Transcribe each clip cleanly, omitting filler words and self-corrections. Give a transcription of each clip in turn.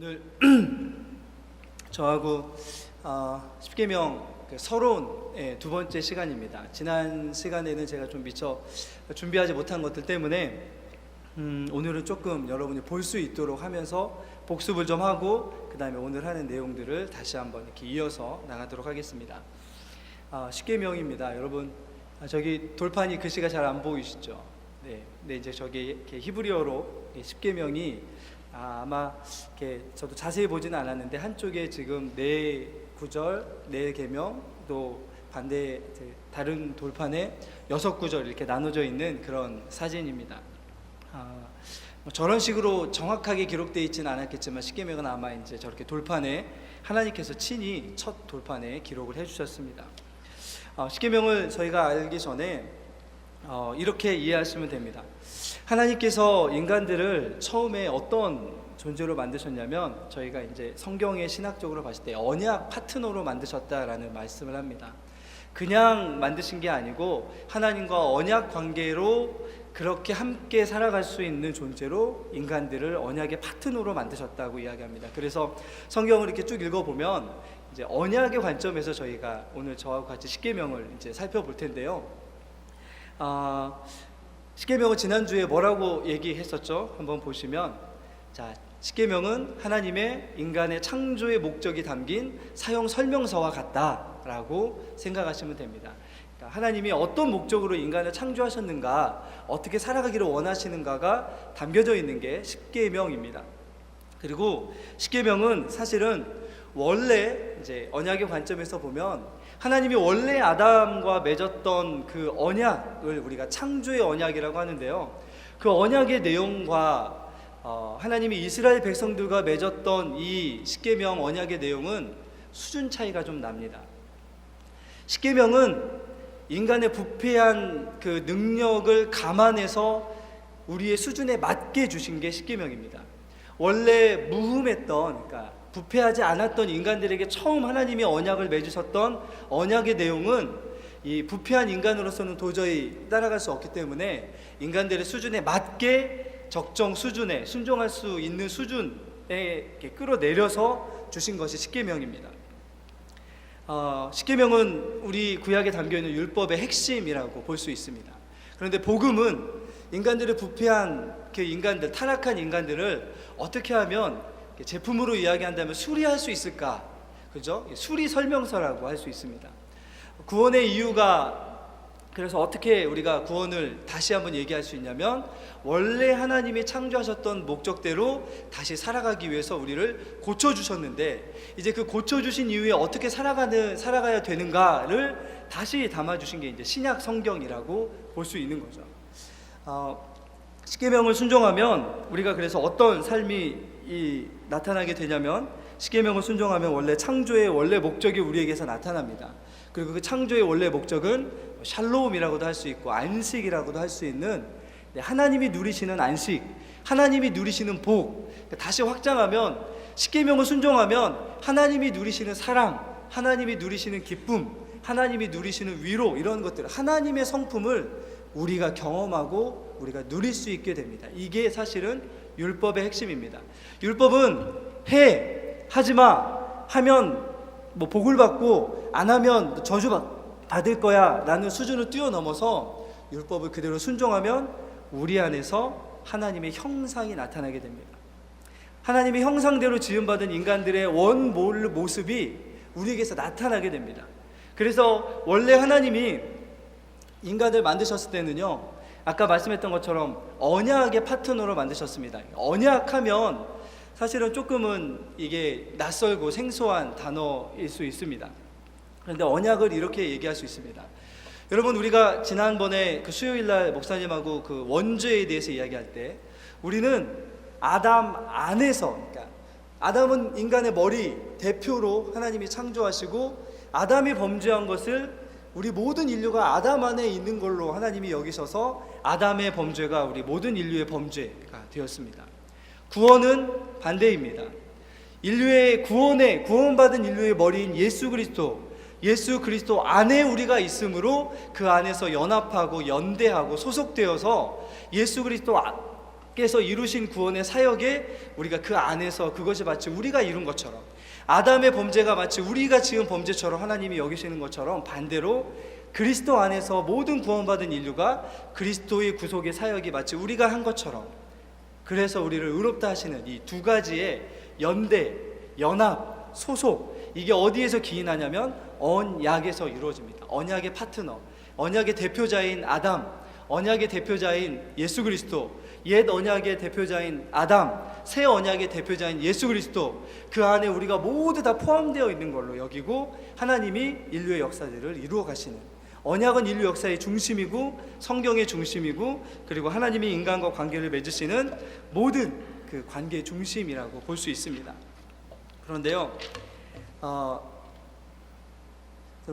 오늘 저하고 십계명 서론의 두 번째 시간입니다. 지난 시간에는 제가 좀 미처 준비하지 못한 것들 때문에 오늘은 조금 여러분이 볼 수 있도록 하면서 복습을 좀 하고 그 다음에 오늘 하는 내용들을 다시 한번 이렇게 이어서 나가도록 하겠습니다. 십계명입니다. 여러분 저기 돌판이 글씨가 잘 안 보이시죠? 네, 근데 이제 저기 이렇게 히브리어로 십계명이 아마 이렇게 저도 자세히 보지는 않았는데 한쪽에 지금 네 구절, 네 계명, 또 반대 다른 돌판에 6구절 이렇게 나눠져 있는 그런 사진입니다. 저런 식으로 정확하게 기록되어 있지는 않았겠지만 십계명은 아마 이제 저렇게 돌판에 하나님께서 친히 첫 돌판에 기록을 해주셨습니다. 십계명을 저희가 알기 전에 이렇게 이해하시면 됩니다. 하나님께서 인간들을 처음에 어떤 존재로 만드셨냐면 저희가 이제 성경의 신학적으로 봤을 때 언약 파트너로 만드셨다라는 말씀을 합니다. 그냥 만드신 게 아니고 하나님과 언약 관계로 그렇게 함께 살아갈 수 있는 존재로 인간들을 언약의 파트너로 만드셨다고 이야기합니다. 그래서 성경을 이렇게 쭉 읽어보면 이제 언약의 관점에서 저희가 오늘 저하고 같이 십계명을 이제 살펴볼 텐데요. 십계명은 지난주에 뭐라고 얘기했었죠? 한번 보시면 십계명은 하나님의 인간의 창조의 목적이 담긴 사용 설명서와 같다라고 생각하시면 됩니다. 그러니까 하나님이 어떤 목적으로 인간을 창조하셨는가, 어떻게 살아가기를 원하시는가가 담겨져 있는 게 십계명입니다. 그리고 십계명은 사실은 원래 이제 언약의 관점에서 보면 하나님이 원래 아담과 맺었던 그 언약을 우리가 창조의 언약이라고 하는데요, 그 언약의 내용과 하나님이 이스라엘 백성들과 맺었던 이 십계명 언약의 내용은 수준 차이가 좀 납니다. 십계명은 인간의 부패한 그 능력을 감안해서 우리의 수준에 맞게 주신 게 십계명입니다. 원래 무흠했던, 그러니까 부패하지 않았던 인간들에게 처음 하나님이 언약을 맺으셨던 언약의 내용은 이 부패한 인간으로서는 도저히 따라갈 수 없기 때문에 인간들의 수준에 맞게 적정 수준에 순종할 수 있는 수준에 끌어내려서 주신 것이 십계명입니다. 십계명은 우리 구약에 담겨있는 율법의 핵심이라고 볼 수 있습니다. 그런데 복음은 인간들의 부패한 그 인간들, 타락한 인간들을 어떻게 하면 제품으로 이야기한다면 수리할 수 있을까? 그죠? 수리 설명서라고 할 수 있습니다. 구원의 이유가, 그래서 어떻게 우리가 구원을 다시 한번 얘기할 수 있냐면 원래 하나님이 창조하셨던 목적대로 다시 살아가기 위해서 우리를 고쳐주셨는데 이제 그 고쳐주신 이후에 어떻게 살아가야 되는가를 다시 담아주신 게 이제 신약 성경이라고 볼 수 있는 거죠. 십계명을 순종하면 우리가 그래서 어떤 삶이 나타나게 되냐면 십계명을 순종하면 원래 창조의 원래 목적이 우리에게서 나타납니다. 그리고 그 창조의 원래 목적은 샬롬이라고도 할 수 있고 안식이라고도 할 수 있는 하나님이 누리시는 안식, 하나님이 누리시는 복. 다시 확장하면 십계명을 순종하면 하나님이 누리시는 사랑, 하나님이 누리시는 기쁨, 하나님이 누리시는 위로, 이런 것들, 하나님의 성품을 우리가 경험하고 우리가 누릴 수 있게 됩니다. 이게 사실은 율법의 핵심입니다. 율법은 하지마, 하면 복을 받고 안 하면 저주 받을 거야 라는 수준을 뛰어넘어서 율법을 그대로 순종하면 우리 안에서 하나님의 형상이 나타나게 됩니다. 하나님의 형상대로 지음받은 인간들의 원 모습이 우리에게서 나타나게 됩니다. 그래서 원래 하나님이 인간을 만드셨을 때는요, 아까 말씀했던 것처럼 언약의 파트너로 만드셨습니다. 언약하면 사실은 조금은 이게 낯설고 생소한 단어일 수 있습니다. 그런데 언약을 이렇게 얘기할 수 있습니다. 여러분, 우리가 지난번에 그 수요일날 목사님하고 그 원죄에 대해서 이야기할 때 우리는 아담 안에서, 그러니까 아담은 인간의 머리 대표로 하나님이 창조하시고 아담이 범죄한 것을 우리 모든 인류가 아담 안에 있는 걸로 하나님이 여기셔서 아담의 범죄가 우리 모든 인류의 범죄가 되었습니다. 구원은 반대입니다. 인류의 구원받은 인류의 머리인 예수 그리스도 안에 우리가 있으므로 그 안에서 연합하고 연대하고 소속되어서 예수 그리스도께 께서 이루신 구원의 사역에 우리가 그 안에서 그것이 마치 우리가 이룬 것처럼, 아담의 범죄가 마치 우리가 지은 범죄처럼 하나님이 여기시는 것처럼, 반대로 그리스도 안에서 모든 구원받은 인류가 그리스도의 구속의 사역이 마치 우리가 한 것처럼, 그래서 우리를 의롭다 하시는 이 두 가지의 연대, 연합, 소속, 이게 어디에서 기인하냐면 언약에서 이루어집니다. 언약의 파트너, 언약의 대표자인 아담, 언약의 대표자인 예수 그리스도, 옛 언약의 대표자인 아담, 새 언약의 대표자인 예수 그리스도, 그 안에 우리가 모두 다 포함되어 있는 걸로 여기고 하나님이 인류의 역사들을 이루어 가시는, 언약은 인류 역사의 중심이고 성경의 중심이고, 그리고 하나님이 인간과 관계를 맺으시는 모든 그 관계의 중심이라고 볼 수 있습니다. 그런데요,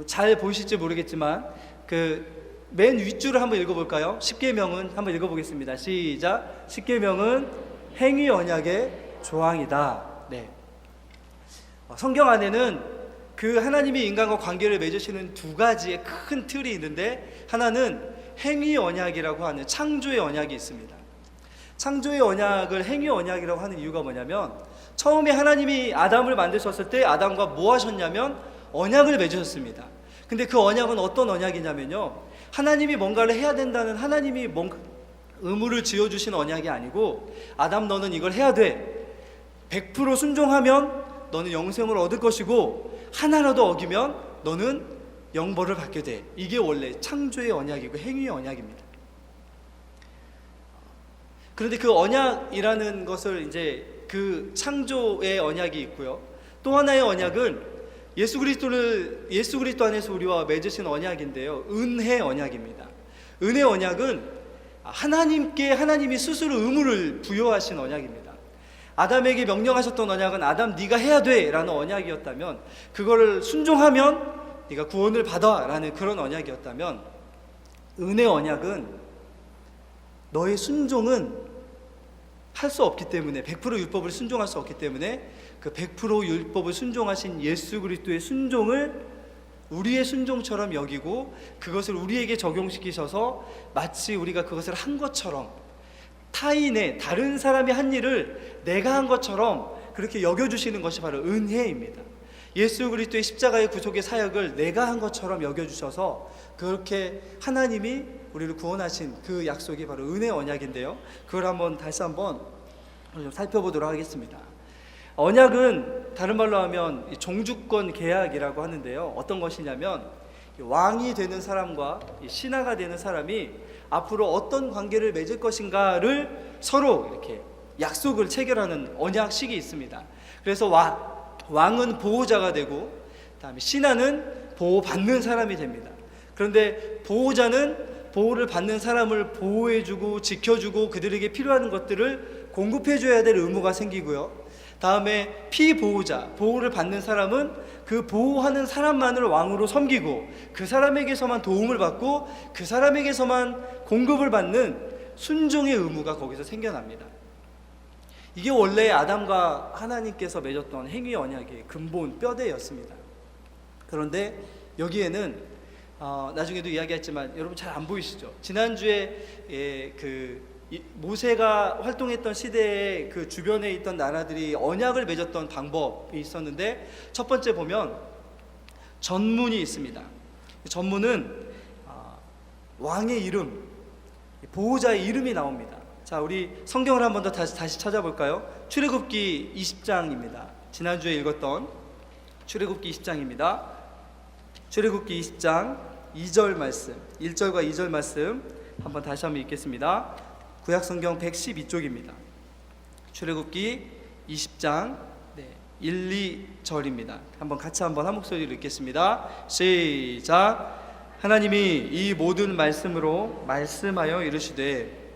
잘 보실지 모르겠지만 그 맨 윗줄을 한번 읽어볼까요? 십계명은 한번 읽어보겠습니다. 시작. 십계명은 행위 언약의 조항이다. 네. 성경 안에는 그 하나님이 인간과 관계를 맺으시는 두 가지의 큰 틀이 있는데, 하나는 행위 언약이라고 하는 창조의 언약이 있습니다. 창조의 언약을 행위 언약이라고 하는 이유가 뭐냐면, 처음에 하나님이 아담을 만드셨을 때 아담과 뭐 하셨냐면 언약을 맺으셨습니다. 근데 그 언약은 어떤 언약이냐면요, 하나님이 뭔가를 해야 된다는 하나님이 뭔가 의무를 지어주신 언약이 아니고, 아담 너는 이걸 해야 돼, 100% 순종하면 너는 영생을 얻을 것이고 하나라도 어기면 너는 영벌을 받게 돼. 이게 원래 창조의 언약이고 행위의 언약입니다. 그런데 그 언약이라는 것을 이제 그 창조의 언약이 있고요, 또 하나의 언약은 예수 그리스도 안에서 우리와 맺으신 언약인데요, 은혜 언약입니다. 은혜 언약은 하나님께 하나님이 스스로 의무를 부여하신 언약입니다. 아담에게 명령하셨던 언약은 아담 네가 해야 돼 라는 언약이었다면, 그거를 순종하면 네가 구원을 받아 라는 그런 언약이었다면, 은혜 언약은 너의 순종은 할 수 없기 때문에, 100% 율법을 순종할 수 없기 때문에 그 100% 율법을 순종하신 예수 그리스도의 순종을 우리의 순종처럼 여기고 그것을 우리에게 적용시키셔서 마치 우리가 그것을 한 것처럼, 타인의 다른 사람이 한 일을 내가 한 것처럼 그렇게 여겨주시는 것이 바로 은혜입니다. 예수 그리스도의 십자가의 구속의 사역을 내가 한 것처럼 여겨주셔서 그렇게 하나님이 우리를 구원하신 그 약속이 바로 은혜 언약인데요, 그걸 다시 한번 좀 살펴보도록 하겠습니다. 언약은 다른 말로 하면 종주권 계약이라고 하는데요, 어떤 것이냐면 왕이 되는 사람과 신하가 되는 사람이 앞으로 어떤 관계를 맺을 것인가를 서로 이렇게 약속을 체결하는 언약식이 있습니다. 그래서 왕은 보호자가 되고, 그다음에 신하는 보호받는 사람이 됩니다. 그런데 보호자는 보호를 받는 사람을 보호해주고 지켜주고 그들에게 필요한 것들을 공급해줘야 될 의무가 생기고요, 다음에 피보호자, 보호를 받는 사람은 그 보호하는 사람만을 왕으로 섬기고 그 사람에게서만 도움을 받고 그 사람에게서만 공급을 받는 순종의 의무가 거기서 생겨납니다. 이게 원래 아담과 하나님께서 맺었던 행위 언약의 근본 뼈대였습니다. 그런데 여기에는 나중에도 이야기했지만 여러분 잘 안 보이시죠? 지난주에 모세가 활동했던 시대에 그 주변에 있던 나라들이 언약을 맺었던 방법이 있었는데, 첫 번째 보면 전문이 있습니다. 전문은 왕의 이름, 보호자의 이름이 나옵니다. 자, 우리 성경을 한 번 더 다시 찾아볼까요? 출애굽기 20장입니다. 지난주에 읽었던 출애굽기 20장입니다. 출애굽기 20장 2절 말씀, 1절과 2절 말씀 한번 다시 한번 읽겠습니다. 구약성경 112쪽입니다. 출애굽기 20장 1, 2절입니다. 같이 한 목소리로 읽겠습니다. 시작. 하나님이 이 모든 말씀으로 말씀하여 이르시되,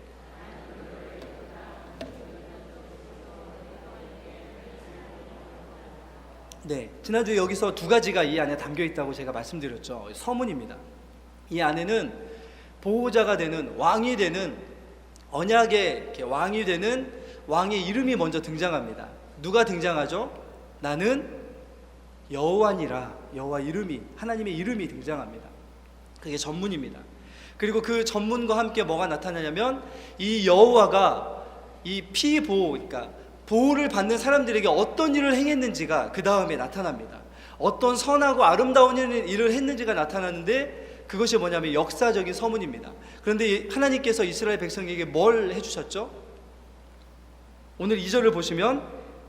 지난주에 여기서 두 가지가 이 안에 담겨 있다고 제가 말씀드렸죠. 서문입니다. 이 안에는 보호자가 되는, 왕이 되는, 언약의 왕이 되는 왕의 이름이 먼저 등장합니다. 누가 등장하죠? 나는 여호와니라. 여호와 이름이, 하나님의 이름이 등장합니다. 그게 전문입니다. 그리고 그 전문과 함께 뭐가 나타나냐면 이 여호와가 이 피보호, 그러니까 보호를 받는 사람들에게 어떤 일을 행했는지가 그 다음에 나타납니다. 어떤 선하고 아름다운 일을 했는지가 나타나는데 그것이 뭐냐면 역사적인 서문입니다. 그런데 하나님께서 이스라엘 백성에게 뭘 해주셨죠? 오늘 2절을 보시면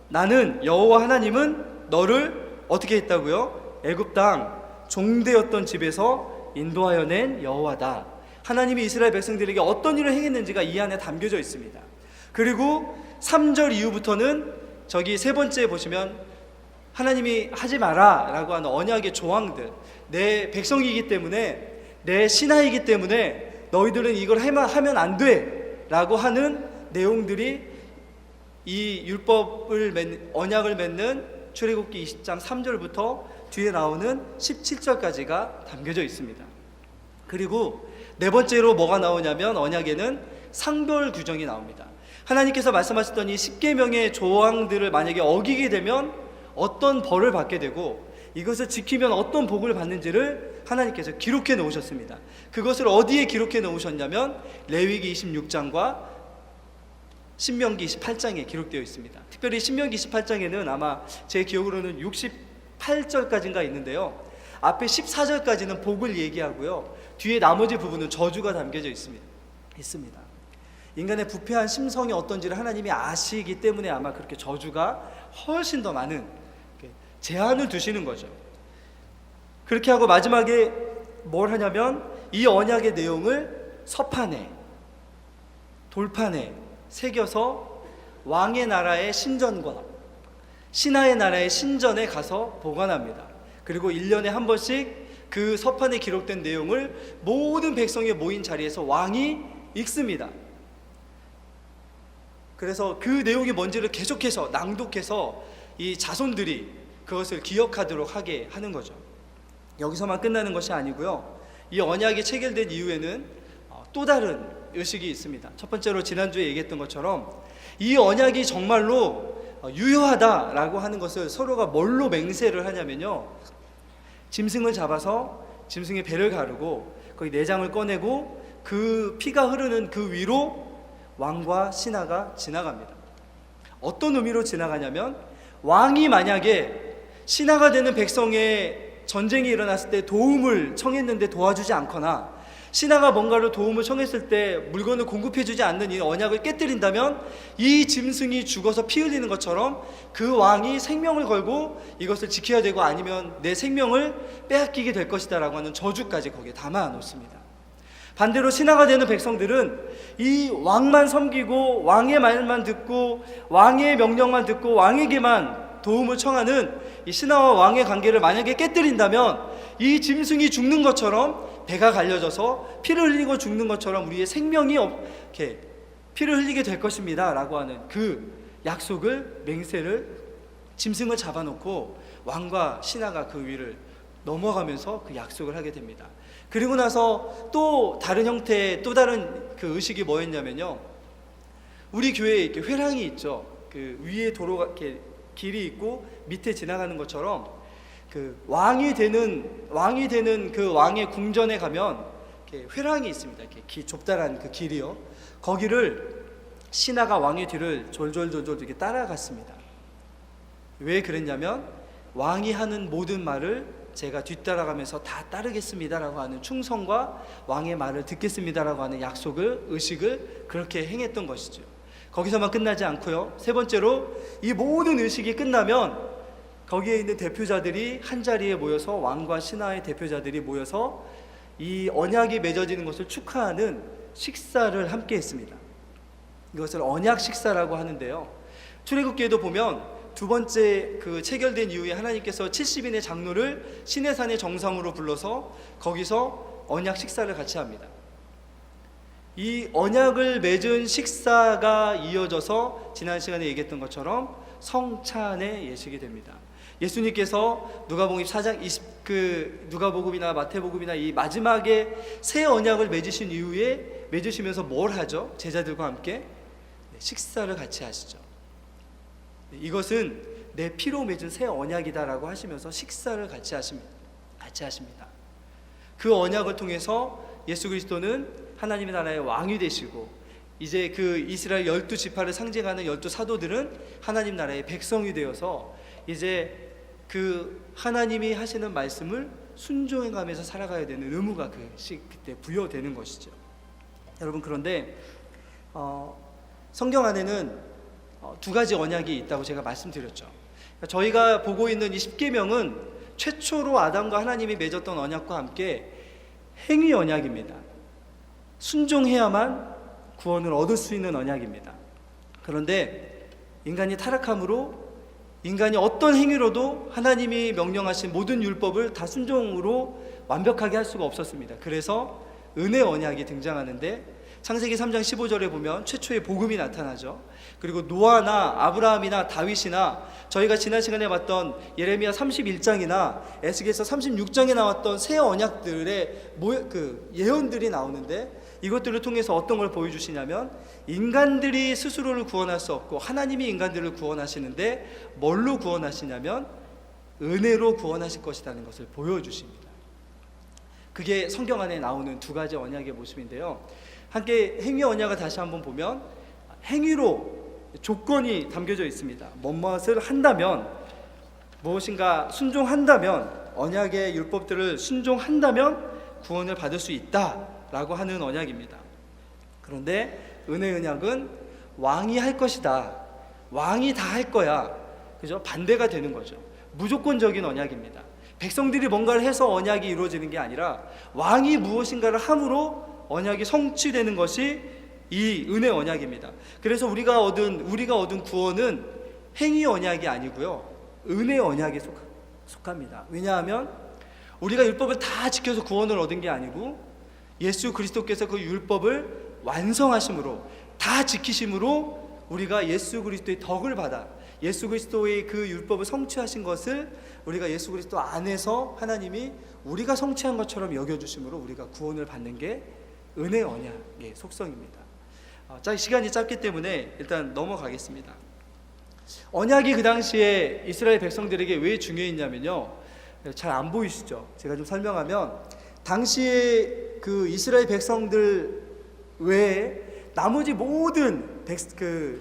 나는 여호와 하나님은 너를 어떻게 했다고요? 애굽 땅 종되었던 집에서 인도하여 낸 여호와다. 하나님이 이스라엘 백성들에게 어떤 일을 행했는지가 이 안에 담겨져 있습니다. 그리고 3절 이후부터는 저기 세 번째 보시면 하나님이 하지 마라 라고 하는 언약의 조항들, 내 백성이기 때문에, 내 신하이기 때문에 너희들은 이걸 하면 안 돼 라고 하는 내용들이 이 율법을 언약을 맺는 출애굽기 20장 3절부터 뒤에 나오는 17절까지가 담겨져 있습니다. 그리고 네 번째로 뭐가 나오냐면 언약에는 상별 규정이 나옵니다. 하나님께서 말씀하셨던 이 10계명의 조항들을 만약에 어기게 되면 어떤 벌을 받게 되고 이것을 지키면 어떤 복을 받는지를 하나님께서 기록해 놓으셨습니다. 그것을 어디에 기록해 놓으셨냐면 레위기 26장과 신명기 28장에 기록되어 있습니다. 특별히 신명기 28장에는 아마 제 기억으로는 68절까지인가 있는데요, 앞에 14절까지는 복을 얘기하고요, 뒤에 나머지 부분은 저주가 담겨져 있습니다. 인간의 부패한 심성이 어떤지를 하나님이 아시기 때문에 아마 그렇게 저주가 훨씬 더 많은 제한을 두시는 거죠. 그렇게 하고 마지막에 뭘 하냐면 이 언약의 내용을 서판에, 돌판에 새겨서 왕의 나라의 신전과 신하의 나라의 신전에 가서 보관합니다. 그리고 1년에 한 번씩 그 서판에 기록된 내용을 모든 백성이 모인 자리에서 왕이 읽습니다. 그래서 그 내용이 뭔지를 계속해서 낭독해서 이 자손들이 그것을 기억하도록 하게 하는 거죠. 여기서만 끝나는 것이 아니고요, 이 언약이 체결된 이후에는 또 다른 의식이 있습니다. 첫 번째로 지난주에 얘기했던 것처럼 이 언약이 정말로 유효하다라고 하는 것을 서로가 뭘로 맹세를 하냐면요, 짐승을 잡아서 짐승의 배를 가르고 거기 내장을 꺼내고 그 피가 흐르는 그 위로 왕과 신하가 지나갑니다. 어떤 의미로 지나가냐면 왕이 만약에 신하가 되는 백성의 전쟁이 일어났을 때 도움을 청했는데 도와주지 않거나 신하가 뭔가를 도움을 청했을 때 물건을 공급해주지 않는 이 언약을 깨뜨린다면 이 짐승이 죽어서 피 흘리는 것처럼 그 왕이 생명을 걸고 이것을 지켜야 되고 아니면 내 생명을 빼앗기게 될 것이다 라고 하는 저주까지 거기에 담아 놓습니다. 반대로 신하가 되는 백성들은 이 왕만 섬기고 왕의 말만 듣고 왕의 명령만 듣고 왕에게만 도움을 청하는 이 신하와 왕의 관계를 만약에 깨뜨린다면 이 짐승이 죽는 것처럼 배가 갈려져서 피를 흘리고 죽는 것처럼 우리의 생명이 이렇게 피를 흘리게 될 것입니다 라고 하는 그 약속을, 맹세를 짐승을 잡아놓고 왕과 신하가 그 위를 넘어가면서 그 약속을 하게 됩니다. 그리고 나서 또 다른 형태의 또 다른 그 의식이 뭐였냐면요, 우리 교회에 이렇게 회랑이 있죠. 그 위에 도로가 이렇게 길이 있고 밑에 지나가는 것처럼 그 왕이 되는 그 왕의 궁전에 가면 이렇게 회랑이 있습니다. 이렇게 좁다란 그 길이요. 거기를 신하가 왕의 뒤를 졸졸졸졸 이렇게 따라갔습니다. 왜 그랬냐면 왕이 하는 모든 말을 제가 뒤따라가면서 다 따르겠습니다라고 하는 충성과 왕의 말을 듣겠습니다라고 하는 약속을, 의식을 그렇게 행했던 것이죠. 거기서만 끝나지 않고요, 세 번째로 이 모든 의식이 끝나면 거기에 있는 대표자들이 한 자리에 모여서, 왕과 신하의 대표자들이 모여서 이 언약이 맺어지는 것을 축하하는 식사를 함께 했습니다. 이것을 언약 식사라고 하는데요, 출애굽기에도 보면 두 번째 그 체결된 이후에 하나님께서 70인의 장로를 시내산의 정상으로 불러서 거기서 언약 식사를 같이 합니다. 이 언약을 맺은 식사가 이어져서 지난 시간에 얘기했던 것처럼 성찬의 예식이 됩니다. 예수님께서 누가복음 4장 누가복음이나 마태복음이나 이 마지막에 새 언약을 맺으신 이후에 맺으시면서 뭘 하죠? 제자들과 함께 식사를 같이 하시죠. 이것은 내 피로 맺은 새 언약이다라고 하시면서 식사를 같이 하십니다. 그 언약을 통해서 예수 그리스도는 하나님의 나라의 왕이 되시고 이제 그 이스라엘 12지파를 상징하는 12사도들은 하나님 나라의 백성이 되어서 이제 그 하나님이 하시는 말씀을 순종해가면서 살아가야 되는 의무가 그때 부여되는 것이죠. 여러분, 그런데 성경 안에는 두 가지 언약이 있다고 제가 말씀드렸죠. 저희가 보고 있는 이 십계명은 최초로 아담과 하나님이 맺었던 언약과 함께 행위 언약입니다. 순종해야만 구원을 얻을 수 있는 언약입니다. 그런데 인간이 타락함으로 인간이 어떤 행위로도 하나님이 명령하신 모든 율법을 다 순종으로 완벽하게 할 수가 없었습니다. 그래서 은혜 언약이 등장하는데 창세기 3장 15절에 보면 최초의 복음이 나타나죠. 그리고 노아나 아브라함이나 다윗이나 저희가 지난 시간에 봤던 예레미야 31장이나 에스겔서 36장에 나왔던 새 언약들의 예언들이 나오는데, 이것들을 통해서 어떤 걸 보여주시냐면 인간들이 스스로를 구원할 수 없고 하나님이 인간들을 구원하시는데 뭘로 구원하시냐면 은혜로 구원하실 것이라는 것을 보여주십니다. 그게 성경 안에 나오는 두 가지 언약의 모습인데요, 함께 행위 언약을 다시 한번 보면 행위로 조건이 담겨져 있습니다. 무엇을 한다면, 무엇인가 순종한다면, 언약의 율법들을 순종한다면 구원을 받을 수 있다라고 하는 언약입니다. 그런데 은혜 언약은 왕이 할 것이다, 왕이 다 할 거야, 그죠? 반대가 되는 거죠. 무조건적인 언약입니다. 백성들이 뭔가를 해서 언약이 이루어지는 게 아니라 왕이 무엇인가를 함으로 언약이 성취되는 것이 이 은혜 언약입니다. 그래서 우리가 얻은 구원은 행위 언약이 아니고요, 은혜 언약에 속합니다. 왜냐하면 우리가 율법을 다 지켜서 구원을 얻은 게 아니고 예수 그리스도께서 그 율법을 완성하심으로, 다 지키심으로 우리가 예수 그리스도의 덕을 받아 예수 그리스도의 그 율법을 성취하신 것을 우리가 예수 그리스도 안에서 하나님이 우리가 성취한 것처럼 여겨주심으로 우리가 구원을 받는 게 은혜 언약의 속성입니다. 시간이 짧기 때문에 일단 넘어가겠습니다. 언약이 그 당시에 이스라엘 백성들에게 왜 중요했냐면요, 잘 안 보이시죠? 제가 좀 설명하면, 당시에 그 이스라엘 백성들 외에 나머지 모든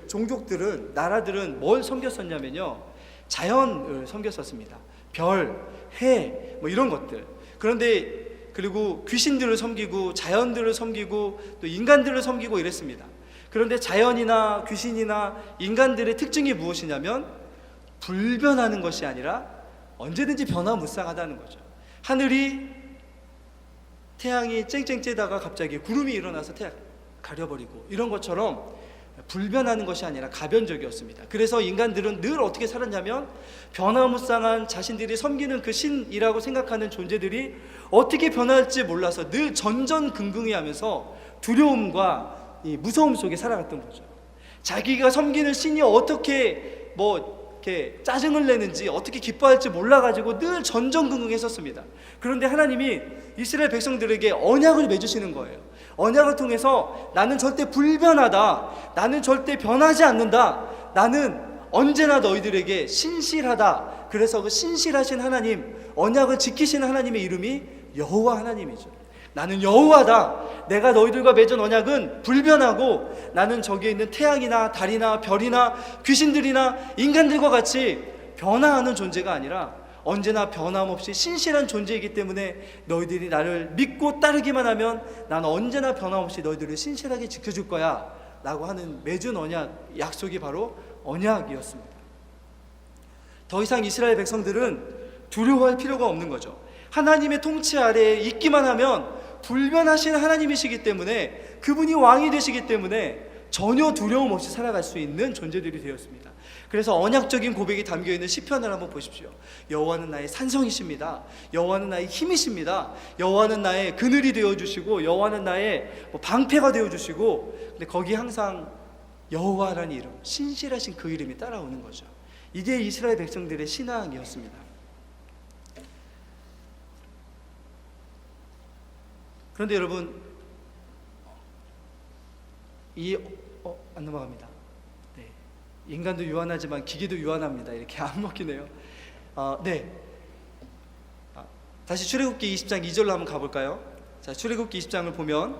종족들은, 나라들은 뭘 섬겼었냐면요, 자연을 섬겼었습니다. 별, 해, 뭐 이런 것들. 그런데 그리고 귀신들을 섬기고 자연들을 섬기고 또 인간들을 섬기고 이랬습니다. 그런데 자연이나 귀신이나 인간들의 특징이 무엇이냐면 불변하는 것이 아니라 언제든지 변화무쌍하다는 거죠. 하늘이 태양이 쨍쨍 쬐다가 갑자기 구름이 일어나서 태양 가려버리고 이런 것처럼 불변하는 것이 아니라 가변적이었습니다. 그래서 인간들은 늘 어떻게 살았냐면 변화무쌍한 자신들이 섬기는 그 신이라고 생각하는 존재들이 어떻게 변할지 몰라서 늘 전전긍긍해하면서 두려움과 이 무서움 속에 살아갔던 거죠. 자기가 섬기는 신이 어떻게 이렇게 짜증을 내는지, 어떻게 기뻐할지 몰라가지고 늘 전전긍긍했었습니다. 그런데 하나님이 이스라엘 백성들에게 언약을 맺으시는 거예요. 언약을 통해서 나는 절대 불변하다, 나는 절대 변하지 않는다, 나는 언제나 너희들에게 신실하다. 그래서 그 신실하신 하나님, 언약을 지키시는 하나님의 이름이 여호와 하나님이죠. 나는 여호와다, 내가 너희들과 맺은 언약은 불변하고 나는 저기에 있는 태양이나 달이나 별이나 귀신들이나 인간들과 같이 변화하는 존재가 아니라 언제나 변함없이 신실한 존재이기 때문에 너희들이 나를 믿고 따르기만 하면 나는 언제나 변함없이 너희들을 신실하게 지켜줄 거야 라고 하는 맺은 언약, 약속이 바로 언약이었습니다. 더 이상 이스라엘 백성들은 두려워할 필요가 없는 거죠. 하나님의 통치 아래에 있기만 하면 불변하신 하나님이시기 때문에, 그분이 왕이 되시기 때문에 전혀 두려움 없이 살아갈 수 있는 존재들이 되었습니다. 그래서 언약적인 고백이 담겨있는 시편을 한번 보십시오. 여호와는 나의 산성이십니다. 여호와는 나의 힘이십니다. 여호와는 나의 그늘이 되어주시고 여호와는 나의 방패가 되어주시고, 근데 거기 항상 여호와라는 이름, 신실하신 그 이름이 따라오는 거죠. 이게 이스라엘 백성들의 신앙이었습니다. 그런데 여러분, 안 넘어갑니다. 네. 인간도 유한하지만 기계도 유한합니다. 이렇게 안 먹히네요. 다시 출애굽기 20장 2절로 한번 가볼까요? 자, 출애굽기 20장을 보면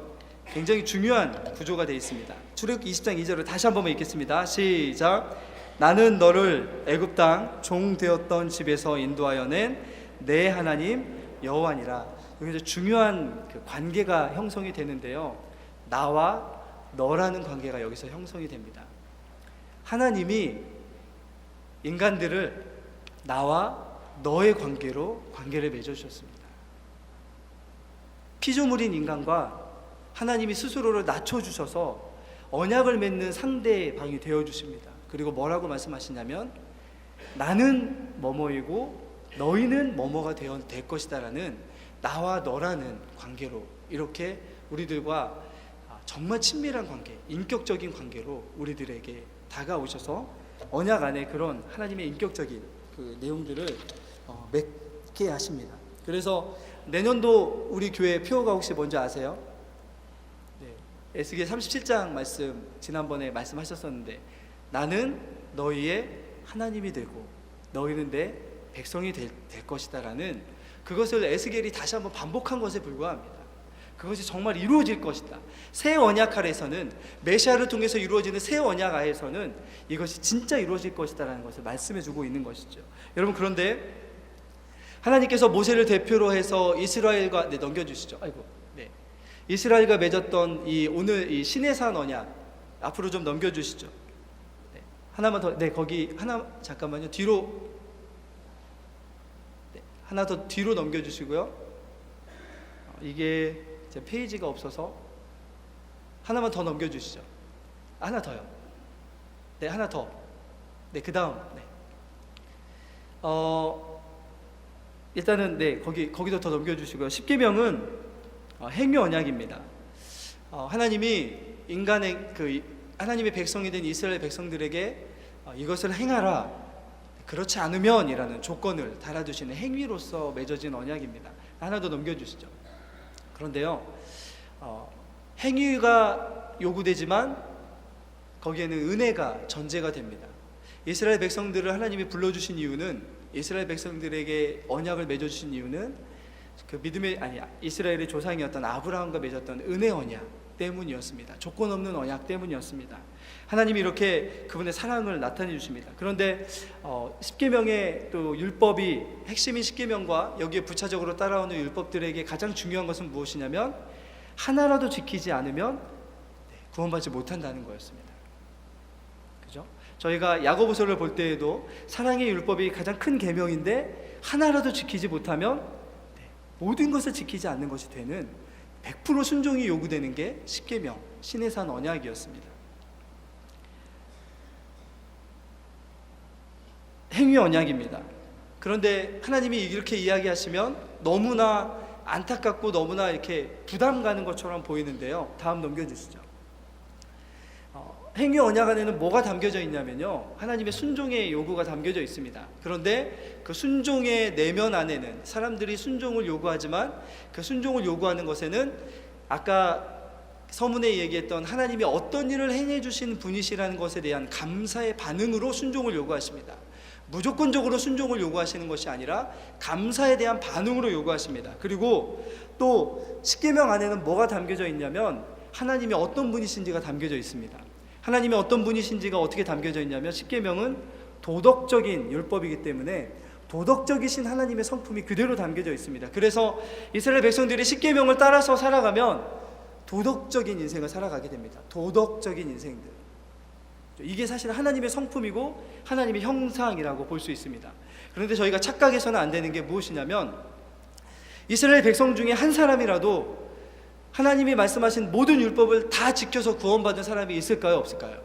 굉장히 중요한 구조가 되어 있습니다. 출애굽기 20장 2절을 다시 한번 읽겠습니다. 시작. 나는 너를 애굽 땅 종 되었던 집에서 인도하여 낸 내 하나님 여호와니라. 여기 이제 중요한 그 관계가 형성이 되는데요. 나와 너라는 관계가 여기서 형성이 됩니다. 하나님이 인간들을 나와 너의 관계를 맺어주셨습니다. 피조물인 인간과 하나님이 스스로를 낮춰주셔서 언약을 맺는 상대방이 되어주십니다. 그리고 뭐라고 말씀하시냐면 나는 뭐뭐이고 너희는 뭐뭐가 될 것이다 라는 나와 너라는 관계로 이렇게 우리들과 정말 친밀한 관계, 인격적인 관계로 우리들에게 다가오셔서 언약 안에 그런 하나님의 인격적인 그 내용들을 맺게 하십니다. 그래서 내년도 우리 교회 표어가 혹시 뭔지 아세요? 네, 에스겔 37장 말씀 지난번에 말씀하셨었는데 나는 너희의 하나님이 되고 너희는 내 백성이 될 것이다 라는 그것을 에스겔이 다시 한번 반복한 것에 불과합니다. 그것이 정말 이루어질 것이다. 새 언약 아래에서는 메시아를 통해서 이루어지는 새 언약 아래에서는 이것이 진짜 이루어질 것이다 라는 것을 말씀해 주고 있는 것이죠. 여러분, 그런데 하나님께서 모세를 대표로 해서 이스라엘과 넘겨주시죠. 이스라엘과 맺었던 오늘 이 시내산 언약 앞으로 좀 넘겨주시죠. 하나만 더, 거기 하나 잠깐만요. 뒤로 하나 더 뒤로 넘겨주시고요. 이게 제 페이지가 없어서 하나만 더 넘겨주시죠. 하나 더요. 네, 하나 더. 네, 그 다음. 네. 일단은 거기도 더 넘겨주시고요. 십계명은 행위 언약입니다. 하나님이 하나님의 백성이 된 이스라엘 백성들에게 이것을 행하라, 그렇지 않으면이라는 조건을 달아두시는 행위로서 맺어진 언약입니다. 하나 더 넘겨주시죠. 그런데요, 행위가 요구되지만 거기에는 은혜가 전제가 됩니다. 이스라엘 백성들을 하나님이 불러주신 이유는, 이스라엘 백성들에게 언약을 맺어주신 이유는 그 이스라엘의 조상이었던 아브라함과 맺었던 은혜 언약 때문이었습니다. 조건 없는 언약 때문이었습니다. 하나님이 이렇게 그분의 사랑을 나타내 주십니다. 그런데 십계명의 또 율법이, 핵심인 십계명과 여기에 부차적으로 따라오는 율법들에게 가장 중요한 것은 무엇이냐면 하나라도 지키지 않으면 구원받지 못한다는 거였습니다. 그죠? 저희가 야고보서를 볼 때에도 사랑의 율법이 가장 큰 계명인데 하나라도 지키지 못하면 모든 것을 지키지 않는 것이 되는 100% 순종이 요구되는 게 십계명, 시내산 언약이었습니다. 행위 언약입니다. 그런데 하나님이 이렇게 이야기하시면 너무나 안타깝고 너무나 이렇게 부담 가는 것처럼 보이는데요. 다음 넘겨주시죠. 행위 언약 안에는 뭐가 담겨져 있냐면요, 하나님의 순종의 요구가 담겨져 있습니다. 그런데 그 순종의 내면 안에는 사람들이 순종을 요구하지만 그 순종을 요구하는 것에는 아까 서문에 얘기했던 하나님이 어떤 일을 행해 주신 분이시라는 것에 대한 감사의 반응으로 순종을 요구하십니다. 무조건적으로 순종을 요구하시는 것이 아니라 감사에 대한 반응으로 요구하십니다. 그리고 또 십계명 안에는 뭐가 담겨져 있냐면 하나님이 어떤 분이신지가 담겨져 있습니다. 하나님이 어떤 분이신지가 어떻게 담겨져 있냐면 십계명은 도덕적인 율법이기 때문에 도덕적이신 하나님의 성품이 그대로 담겨져 있습니다. 그래서 이스라엘 백성들이 십계명을 따라서 살아가면 도덕적인 인생을 살아가게 됩니다. 도덕적인 인생들, 이게 사실 하나님의 성품이고 하나님의 형상이라고 볼 수 있습니다. 그런데 저희가 착각해서는 안 되는 게 무엇이냐면 이스라엘 백성 중에 한 사람이라도 하나님이 말씀하신 모든 율법을 다 지켜서 구원받은 사람이 있을까요, 없을까요?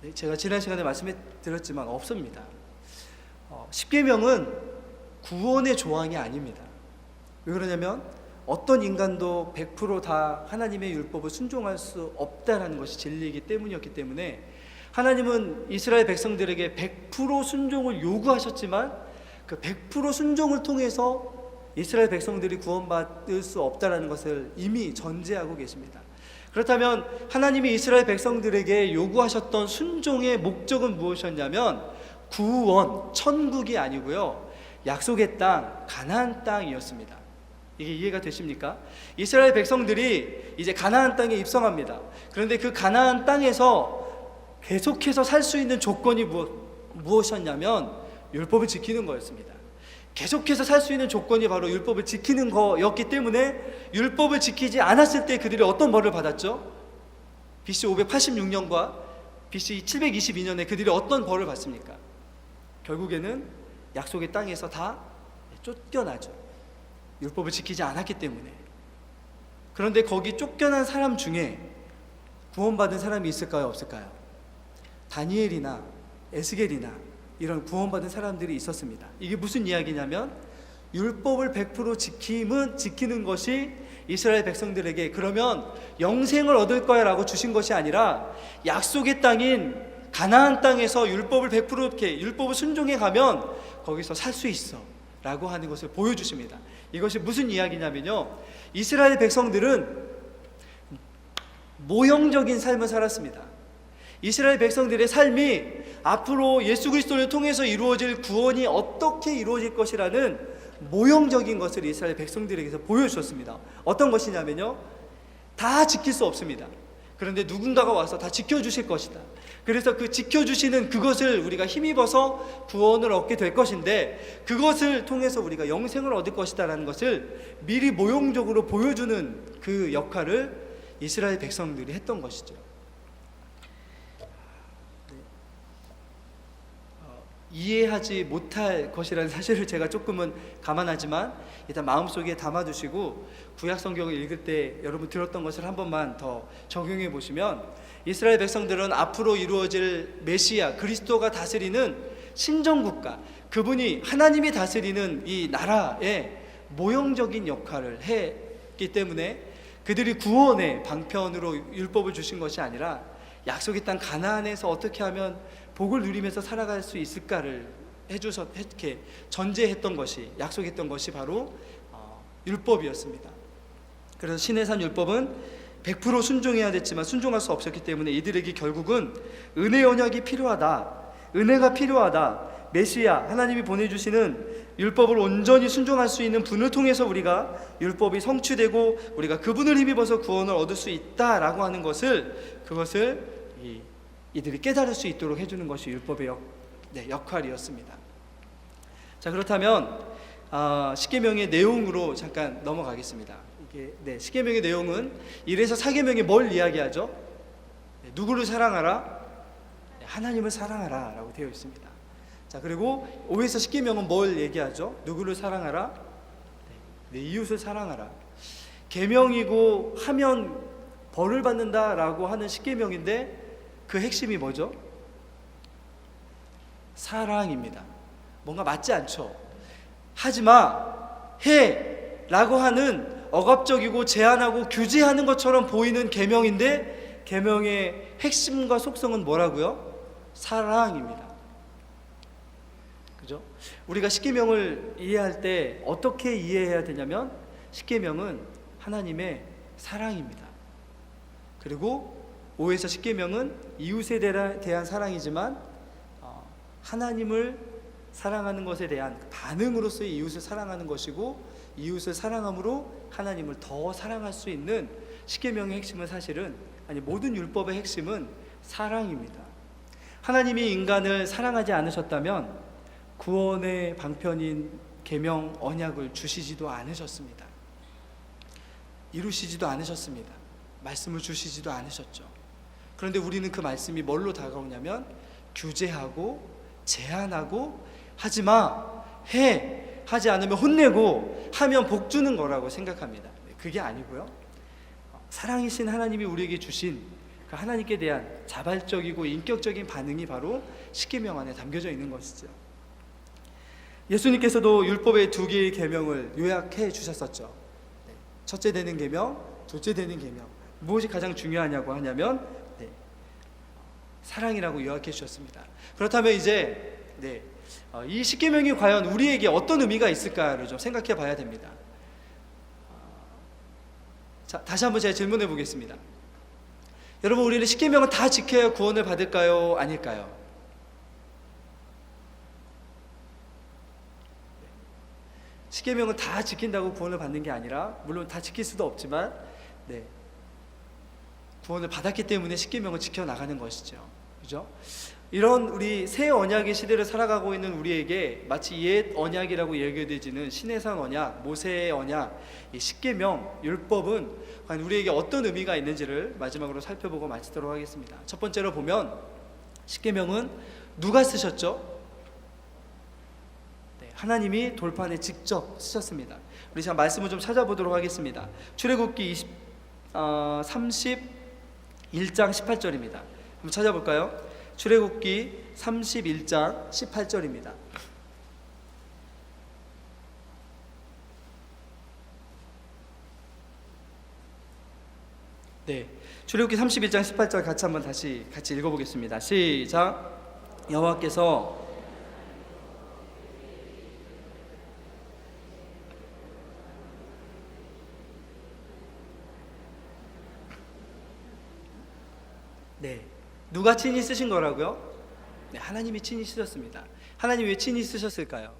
네, 제가 지난 시간에 말씀해 드렸지만 없습니다. 십계명은 구원의 조항이 아닙니다. 왜 그러냐면 어떤 인간도 100% 하나님의 율법을 순종할 수 없다는 것이 진리이기 때문이었기 때문에 하나님은 이스라엘 백성들에게 100% 순종을 요구하셨지만 그 100% 순종을 통해서 이스라엘 백성들이 구원받을 수 없다는 것을 이미 전제하고 계십니다. 그렇다면 하나님이 이스라엘 백성들에게 요구하셨던 순종의 목적은 무엇이었냐면 구원, 천국이 아니고요, 약속의 땅, 가나안 땅이었습니다. 이게 이해가 되십니까? 이스라엘 백성들이 이제 가나안 땅에 입성합니다. 그런데 그 가나안 땅에서 계속해서 살 수 있는 조건이 무엇이었냐면 율법을 지키는 거였습니다. 계속해서 살 수 있는 조건이 바로 율법을 지키는 거였기 때문에 율법을 지키지 않았을 때 그들이 어떤 벌을 받았죠? BC 586년과 BC 722년에 그들이 어떤 벌을 받습니까? 결국에는 약속의 땅에서 다 쫓겨나죠. 율법을 지키지 않았기 때문에. 그런데 거기 쫓겨난 사람 중에 구원받은 사람이 있을까요, 없을까요? 다니엘이나 에스겔이나 이런 구원받은 사람들이 있었습니다. 이게 무슨 이야기냐면 율법을 100% 지키는 것이 이스라엘 백성들에게 그러면 영생을 얻을 거야 라고 주신 것이 아니라 약속의 땅인 가나안 땅에서 율법을 100% 이렇게 율법을 순종해 가면 거기서 살 수 있어 라고 하는 것을 보여주십니다. 이것이 무슨 이야기냐면요, 이스라엘 백성들은 모형적인 삶을 살았습니다. 이스라엘 백성들의 삶이 앞으로 예수 그리스도를 통해서 이루어질 구원이 어떻게 이루어질 것이라는 모형적인 것을 이스라엘 백성들에게서 보여주셨습니다. 어떤 것이냐면요, 다 지킬 수 없습니다. 그런데 누군가가 와서 다 지켜주실 것이다. 그래서 그 지켜주시는 그것을 우리가 힘입어서 구원을 얻게 될 것인데 그것을 통해서 우리가 영생을 얻을 것이다 라는 것을 미리 모형적으로 보여주는 그 역할을 이스라엘 백성들이 했던 것이죠. 이해하지 못할 것이라는 사실을 제가 조금은 감안하지만 일단 마음속에 담아두시고 구약 성경을 읽을 때 여러분 들었던 것을 한 번만 더 적용해 보시면 이스라엘 백성들은 앞으로 이루어질 메시아 그리스도가 다스리는 신정국가, 그분이 하나님이 다스리는 이 나라의 모형적인 역할을 했기 때문에 그들이 구원의 방편으로 율법을 주신 것이 아니라 약속의 땅 가나안에서 어떻게 하면 복을 누리면서 살아갈 수 있을까를 해줘서 이렇게 전제했던 것이, 약속했던 것이 바로 율법이었습니다. 그래서 시내산 율법은 100% 순종해야 됐지만 순종할 수 없었기 때문에 이들에게 결국은 은혜 언약이 필요하다, 은혜가 필요하다, 메시아 하나님이 보내주시는 율법을 온전히 순종할 수 있는 분을 통해서 우리가 율법이 성취되고 우리가 그분을 힘입어서 구원을 얻을 수 있다라고 하는 것을, 그것을 이들이 깨달을 수 있도록 해주는 것이 율법의 역할이었습니다. 자, 그렇다면 십계명의 내용으로 잠깐 넘어가겠습니다. 이게 십계명의 내용은 1에서 4계명이 뭘 이야기하죠? 누구를 사랑하라? 하나님을 사랑하라 라고 되어 있습니다. 자, 그리고 5에서 10계명은 뭘 얘기하죠? 누구를 사랑하라? 내 이웃을 사랑하라. 계명이고 하면 벌을 받는다라고 하는 10계명인데 그 핵심이 뭐죠? 사랑입니다. 뭔가 맞지 않죠? 하지마, 해 라고 하는 억압적이고 제한하고 규제하는 것처럼 보이는 계명인데 계명의 핵심과 속성은 뭐라고요? 사랑입니다. 그죠? 우리가 십계명을 이해할 때 어떻게 이해해야 되냐면 십계명은 하나님의 사랑입니다. 그리고 5에서 10계명은 이웃에 대한 사랑이지만 하나님을 사랑하는 것에 대한 반응으로서의 이웃을 사랑하는 것이고, 이웃을 사랑함으로 하나님을 더 사랑할 수 있는 십계명의 핵심은 사실은, 아니 모든 율법의 핵심은 사랑입니다. 하나님이 인간을 사랑하지 않으셨다면 구원의 방편인 계명 언약을 주시지도 않으셨습니다. 이루시지도 않으셨습니다. 말씀을 주시지도 않으셨죠. 그런데 우리는 그 말씀이 뭘로 다가오냐면 규제하고 제한하고 하지마, 해, 하지 않으면 혼내고 하면 복 주는 거라고 생각합니다. 그게 아니고요, 사랑이신 하나님이 우리에게 주신 그 하나님께 대한 자발적이고 인격적인 반응이 바로 십계명 안에 담겨져 있는 것이죠. 예수님께서도 율법의 2개의 계명을 요약해 주셨었죠. 첫째 되는 계명, 둘째 되는 계명. 무엇이 가장 중요하냐고 하냐면 사랑이라고 요약해 주셨습니다. 그렇다면 이제 이 십계명이 과연 우리에게 어떤 의미가 있을까를 좀 생각해 봐야 됩니다. 자, 다시 한번 제가 질문해 보겠습니다. 여러분, 우리는 십계명을 다 지켜야 구원을 받을까요? 아닐까요? 십계명은 다 지킨다고 구원을 받는 게 아니라, 물론 다 지킬 수도 없지만 구원을 받았기 때문에 십계명을 지켜나가는 것이죠. 그죠? 이런 우리 새 언약의 시대를 살아가고 있는 우리에게 마치 옛 언약이라고 얘기되지는 시내산 언약, 모세의 언약, 이 십계명, 율법은 과연 우리에게 어떤 의미가 있는지를 마지막으로 살펴보고 마치도록 하겠습니다. 첫 번째로 보면 십계명은 누가 쓰셨죠? 하나님이 돌판에 직접 쓰셨습니다. 우리 자 말씀을 좀 찾아보도록 하겠습니다. 출애굽기 31장 18절입니다. 한번 찾아볼까요? 출애굽기 31장 18절입니다. 출애굽기 31장 18절 같이 한번 같이 읽어보겠습니다. 시작. 여호와께서 누가 친히 쓰신 거라고요? 하나님이 친히 쓰셨습니다. 하나님이 왜 친히 쓰셨을까요?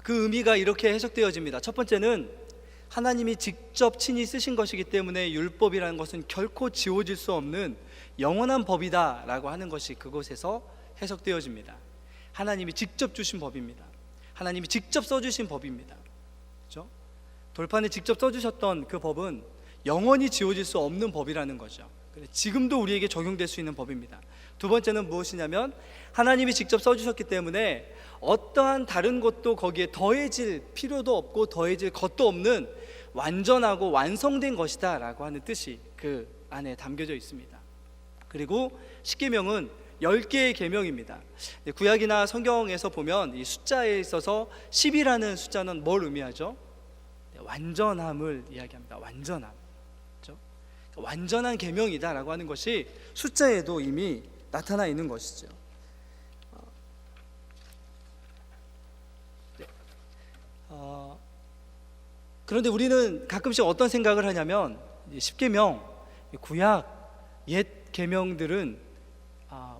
그 의미가 이렇게 해석되어집니다. 첫 번째는 하나님이 직접 친히 쓰신 것이기 때문에 율법이라는 것은 결코 지워질 수 없는 영원한 법이다 라고 하는 것이 그곳에서 해석되어집니다. 하나님이 직접 주신 법입니다. 하나님이 직접 써주신 법입니다. 그렇죠? 돌판에 직접 써주셨던 그 법은 영원히 지워질 수 없는 법이라는 거죠. 지금도 우리에게 적용될 수 있는 법입니다. 두 번째는 무엇이냐면 하나님이 직접 써주셨기 때문에 어떠한 다른 것도 거기에 더해질 필요도 없고 더해질 것도 없는 완전하고 완성된 것이다 라고 하는 뜻이 그 안에 담겨져 있습니다. 그리고 십계명은 10개의 계명입니다. 구약이나 성경에서 보면 이 숫자에 있어서 10이라는 숫자는 뭘 의미하죠? 완전함을 이야기합니다. 완전함. 완전한 계명이다라고 하는 것이 숫자에도 이미 나타나 있는 것이죠. 그런데 우리는 가끔씩 어떤 생각을 하냐면 십계명, 구약, 옛 계명들은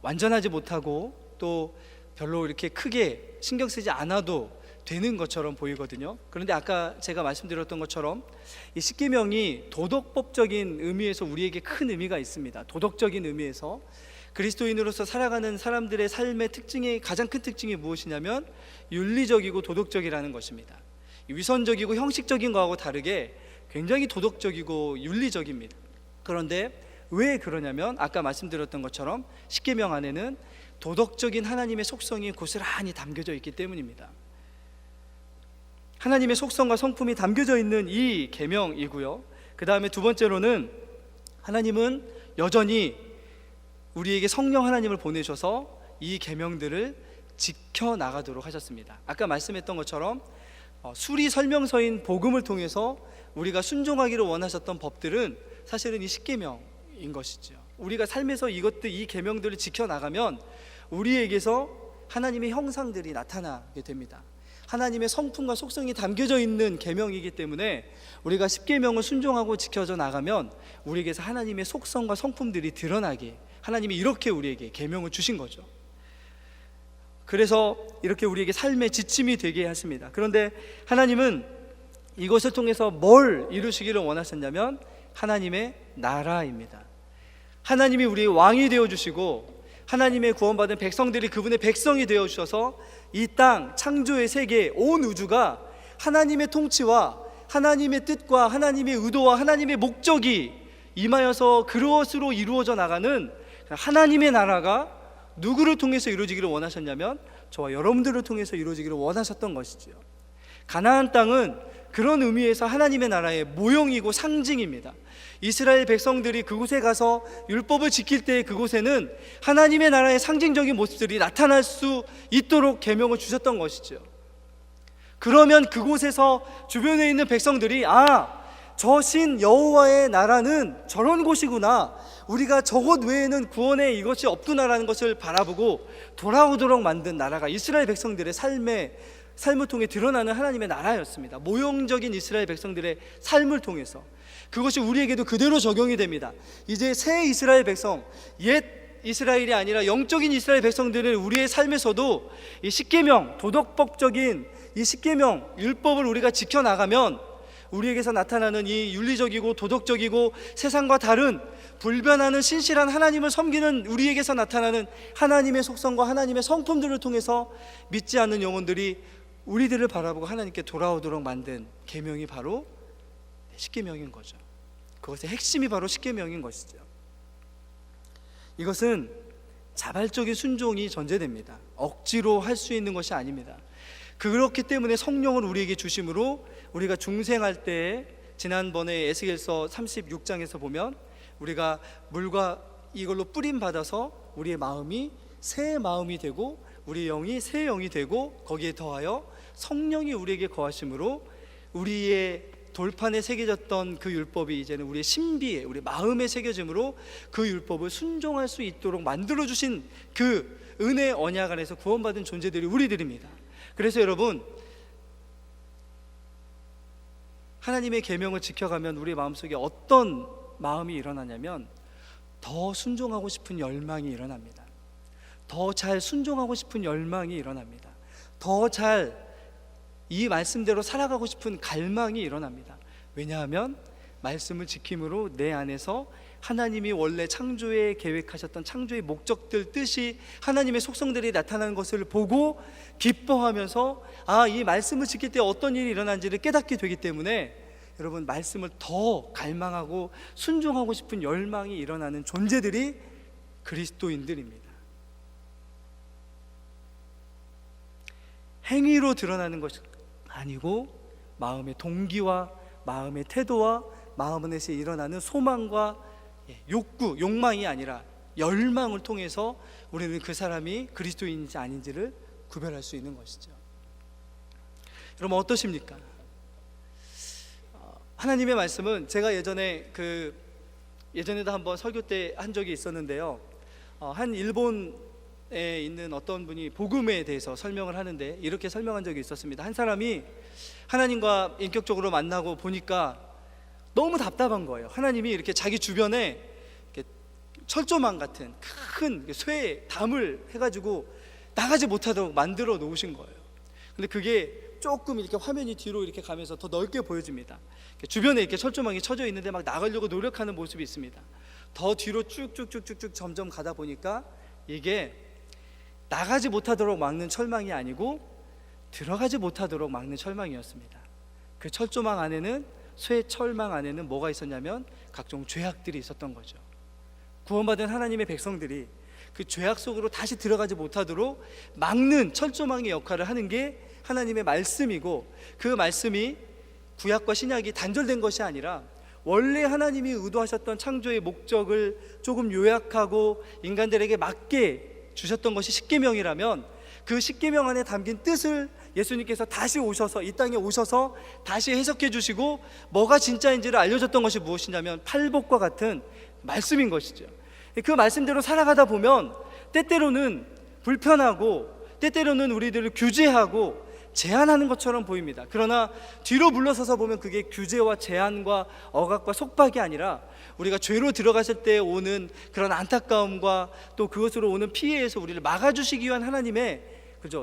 완전하지 못하고 또 별로 이렇게 크게 신경 쓰지 않아도 되는 것처럼 보이거든요. 그런데 아까 제가 말씀드렸던 것처럼 이 십계명이 도덕법적인 의미에서 우리에게 큰 의미가 있습니다. 도덕적인 의미에서 그리스도인으로서 살아가는 사람들의 삶의 특징의 가장 큰 특징이 무엇이냐면 윤리적이고 도덕적이라는 것입니다. 위선적이고 형식적인 거하고 다르게 굉장히 도덕적이고 윤리적입니다. 그런데 왜 그러냐면 아까 말씀드렸던 것처럼 십계명 안에는 도덕적인 하나님의 속성이 고스란히 담겨져 있기 때문입니다. 하나님의 속성과 성품이 담겨져 있는 이 계명이고요. 그 다음에 두 번째로는 하나님은 여전히 우리에게 성령 하나님을 보내셔서 이 계명들을 지켜나가도록 하셨습니다. 아까 말씀했던 것처럼 수리 설명서인 복음을 통해서 우리가 순종하기를 원하셨던 법들은 사실은 이 십계명인 것이죠. 우리가 삶에서 이 계명들을 지켜나가면 우리에게서 하나님의 형상들이 나타나게 됩니다. 하나님의 성품과 속성이 담겨져 있는 계명이기 때문에 우리가 십계명을 순종하고 지켜져 나가면 우리에게서 하나님의 속성과 성품들이 드러나게 하나님이 이렇게 우리에게 계명을 주신 거죠. 그래서 이렇게 우리에게 삶의 지침이 되게 하십니다. 그런데 하나님은 이것을 통해서 뭘 이루시기를 원하셨냐면 하나님의 나라입니다. 하나님이 우리의 왕이 되어주시고 하나님의 구원받은 백성들이 그분의 백성이 되어주셔서 이 땅, 창조의 세계, 온 우주가 하나님의 통치와 하나님의 뜻과 하나님의 의도와 하나님의 목적이 임하여서 그것으로 이루어져 나가는 하나님의 나라가 누구를 통해서 이루어지기를 원하셨냐면 저와 여러분들을 통해서 이루어지기를 원하셨던 것이지요. 가나안 땅은 그런 의미에서 하나님의 나라의 모형이고 상징입니다. 이스라엘 백성들이 그곳에 가서 율법을 지킬 때 그곳에는 하나님의 나라의 상징적인 모습들이 나타날 수 있도록 계명을 주셨던 것이죠. 그러면 그곳에서 주변에 있는 백성들이 저 신 여호와의 나라는 저런 곳이구나, 우리가 저것 외에는 구원에 이것이 없구나라는 것을 바라보고 돌아오도록 만든 나라가 이스라엘 백성들의 삶의 삶을 통해 드러나는 하나님의 나라였습니다. 모형적인 이스라엘 백성들의 삶을 통해서 그것이 우리에게도 그대로 적용이 됩니다. 이제 새 이스라엘 백성, 옛 이스라엘이 아니라 영적인 이스라엘 백성들은 우리의 삶에서도 이 십계명, 도덕법적인 이 십계명 율법을 우리가 지켜나가면 우리에게서 나타나는 이 윤리적이고 도덕적이고 세상과 다른 불변하는 신실한 하나님을 섬기는 우리에게서 나타나는 하나님의 속성과 하나님의 성품들을 통해서 믿지 않는 영혼들이 우리들을 바라보고 하나님께 돌아오도록 만든 계명이 바로 십계명인 거죠. 그것의 핵심이 바로 십계명인 것이죠. 이것은 자발적인 순종이 전제됩니다. 억지로 할 수 있는 것이 아닙니다. 그렇기 때문에 성령을 우리에게 주심으로 우리가 중생할 때, 지난번에 에스겔서 36장에서 보면 우리가 물과 이걸로 뿌림 받아서 우리의 마음이 새 마음이 되고 우리 영이 새 영이 되고 거기에 더하여 성령이 우리에게 거하심으로 우리의 돌판에 새겨졌던 그 율법이 이제는 우리의 신비에, 우리 마음에 새겨짐으로 그 율법을 순종할 수 있도록 만들어주신 그 은혜 언약 안에서 구원받은 존재들이 우리들입니다. 그래서 여러분, 하나님의 계명을 지켜가면 우리 마음속에 어떤 마음이 일어나냐면 더 순종하고 싶은 열망이 일어납니다. 더 잘 순종하고 싶은 열망이 일어납니다. 더 잘 이 말씀대로 살아가고 싶은 갈망이 일어납니다. 왜냐하면 말씀을 지킴으로 내 안에서 하나님이 원래 창조에 계획하셨던 창조의 목적들, 뜻이, 하나님의 속성들이 나타나는 것을 보고 기뻐하면서 이 말씀을 지킬 때 어떤 일이 일어난지를 깨닫게 되기 때문에 여러분, 말씀을 더 갈망하고 순종하고 싶은 열망이 일어나는 존재들이 그리스도인들입니다. 행위로 드러나는 것이 아니고 마음의 동기와 마음의 태도와 마음 안에서 일어나는 소망과 욕구, 욕망이 아니라 열망을 통해서 우리는 그 사람이 그리스도인인지 아닌지를 구별할 수 있는 것이죠. 여러분, 어떠십니까? 하나님의 말씀은 제가 예전에도 한번 설교 때 한 적이 있었는데요. 한 일본에 있는 어떤 분이 복음에 대해서 설명을 하는데 이렇게 설명한 적이 있었습니다. 한 사람이 하나님과 인격적으로 만나고 보니까 너무 답답한 거예요. 하나님이 이렇게 자기 주변에 이렇게 철조망 같은 큰 쇠 담을 해가지고 나가지 못하도록 만들어 놓으신 거예요. 근데 그게 조금 이렇게 화면이 뒤로 이렇게 가면서 더 넓게 보여집니다. 주변에 이렇게 철조망이 쳐져 있는데 막 나가려고 노력하는 모습이 있습니다. 더 뒤로 쭉쭉쭉쭉쭉 점점 가다 보니까 이게 나가지 못하도록 막는 철망이 아니고 들어가지 못하도록 막는 철망이었습니다. 그 철조망 안에는, 쇠 철망 안에는 뭐가 있었냐면 각종 죄악들이 있었던 거죠. 구원받은 하나님의 백성들이 그 죄악 속으로 다시 들어가지 못하도록 막는 철조망의 역할을 하는 게 하나님의 말씀이고, 그 말씀이 구약과 신약이 단절된 것이 아니라 원래 하나님이 의도하셨던 창조의 목적을 조금 요약하고 인간들에게 맞게 주셨던 것이 십계명이라면, 그 십계명 안에 담긴 뜻을 예수님께서 다시 오셔서 이 땅에 오셔서 다시 해석해 주시고 뭐가 진짜인지를 알려줬던 것이 무엇이냐면 팔복과 같은 말씀인 것이죠. 그 말씀대로 살아가다 보면 때때로는 불편하고 때때로는 우리들을 규제하고 제한하는 것처럼 보입니다. 그러나 뒤로 물러서서 보면 그게 규제와 제한과 억압과 속박이 아니라 우리가 죄로 들어갔을 때 오는 그런 안타까움과 또 그것으로 오는 피해에서 우리를 막아주시기 위한 하나님의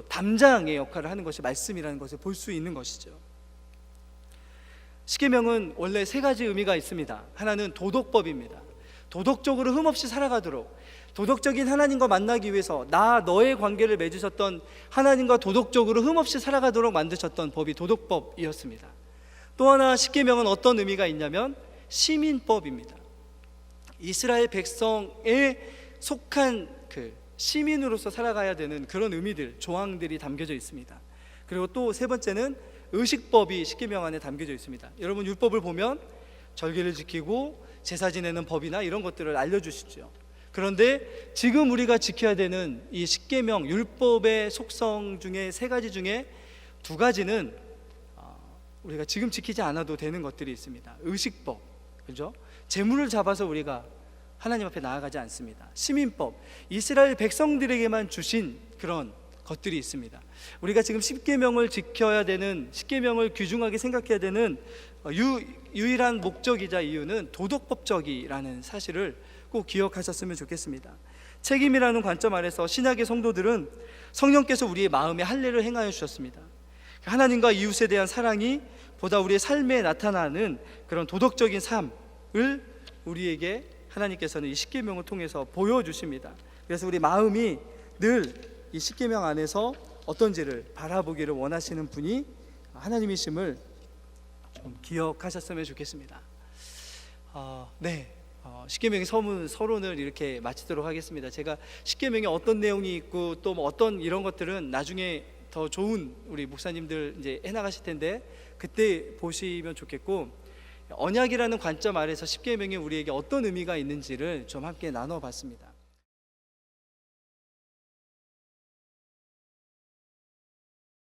담장의 역할을 하는 것이 말씀이라는 것을 볼 수 있는 것이죠. 십계명은 원래 세 가지 의미가 있습니다. 하나는 도덕법입니다. 도덕적으로 흠없이 살아가도록, 도덕적인 하나님과 만나기 위해서 너의 관계를 맺으셨던 하나님과 도덕적으로 흠없이 살아가도록 만드셨던 법이 도덕법이었습니다. 또 하나 십계명은 어떤 의미가 있냐면 시민법입니다. 이스라엘 백성에 속한 그 시민으로서 살아가야 되는 그런 의미들, 조항들이 담겨져 있습니다. 그리고 또 세 번째는 의식법이 십계명 안에 담겨져 있습니다. 여러분, 율법을 보면 절기를 지키고 제사 지내는 법이나 이런 것들을 알려주시죠. 그런데 지금 우리가 지켜야 되는 이 십계명 율법의 속성 중에 세 가지 중에 두 가지는 우리가 지금 지키지 않아도 되는 것들이 있습니다. 의식법, 그죠? 제물을 잡아서 우리가 하나님 앞에 나아가지 않습니다. 시민법, 이스라엘 백성들에게만 주신 그런 것들이 있습니다. 우리가 지금 십계명을 지켜야 되는, 십계명을 귀중하게 생각해야 되는 유일한 목적이자 이유는 도덕법적이라는 사실을 꼭 기억하셨으면 좋겠습니다. 책임이라는 관점 아래서 신약의 성도들은 성령께서 우리의 마음에 할례를 행하여 주셨습니다. 하나님과 이웃에 대한 사랑이 보다 우리의 삶에 나타나는 그런 도덕적인 삶을 우리에게 하나님께서는 이 십계명을 통해서 보여주십니다. 그래서 우리 마음이 늘 이 십계명 안에서 어떤지를 바라보기를 원하시는 분이 하나님이심을 좀 기억하셨으면 좋겠습니다. 십계명의 서론을 이렇게 마치도록 하겠습니다. 제가 십계명에 어떤 내용이 있고 또 뭐 어떤 이런 것들은 나중에 더 좋은 우리 목사님들 이제 해나가실 텐데 그때 보시면 좋겠고, 언약이라는 관점 아래서 십계명이 우리에게 어떤 의미가 있는지를 좀 함께 나눠봤습니다.